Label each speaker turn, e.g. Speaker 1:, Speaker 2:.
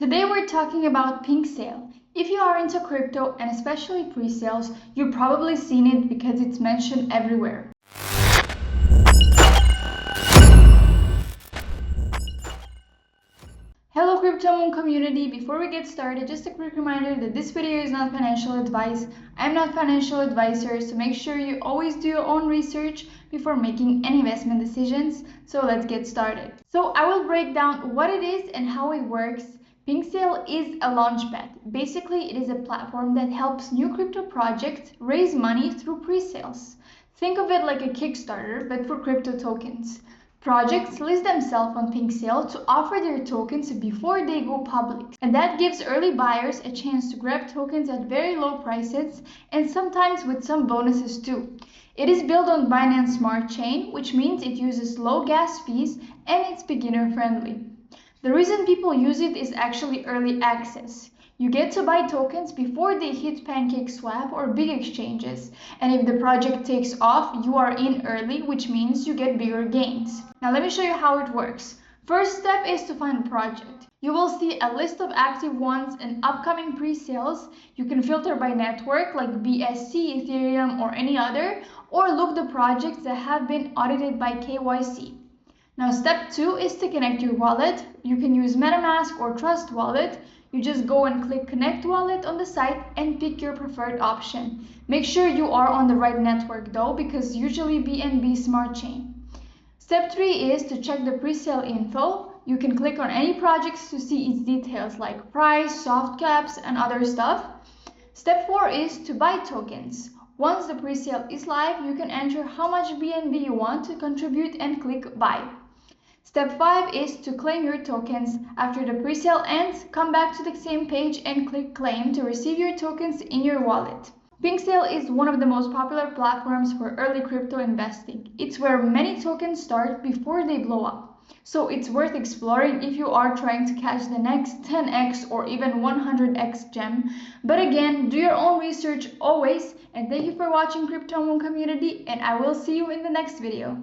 Speaker 1: Today we're talking about PinkSale. If you are into crypto and especially pre-sales, you've probably seen it because it's mentioned everywhere. Hello Crypto Moon community, before we get started, just a quick reminder that this video is not financial advice. I'm not financial advisor, so make sure you always do your own research before making any investment decisions. So let's get started. So I will break down what it is and how it works. PinkSale is a launchpad. Basically, it is a platform that helps new crypto projects raise money through pre-sales. Think of it like a Kickstarter, but for crypto tokens. Projects list themselves on PinkSale to offer their tokens before they go public, and that gives early buyers a chance to grab tokens at very low prices and sometimes with some bonuses too. It is built on Binance Smart Chain, which means it uses low gas fees and it's beginner friendly. The reason people use it is actually early access. You get to buy tokens before they hit PancakeSwap or big exchanges, and if the project takes off, you are in early, which means you get bigger gains. Now let me show you how it works. First step is to find a project. You will see a list of active ones and upcoming pre-sales. You can filter by network like BSC, Ethereum, or any other, or look the projects that have been audited by KYC. Now step 2 is to connect your wallet. You can use MetaMask or Trust Wallet. You just go and click Connect Wallet on the site and pick your preferred option. Make sure you are on the right network though, because usually BNB Smart Chain. Step 3 is to check the presale info. You can click on any projects to see its details like price, soft caps, and other stuff. Step 4 is to buy tokens. Once the presale is live, you can enter how much BNB you want to contribute and click Buy. Step 5 is to claim your tokens. After the presale ends, come back to the same page and click Claim to receive your tokens in your wallet. PinkSale is one of the most popular platforms for early crypto investing. It's where many tokens start before they blow up. So it's worth exploring if you are trying to catch the next 10x or even 100x gem. But again, do your own research always. And thank you for watching Crypto Moon community, and I will see you in the next video.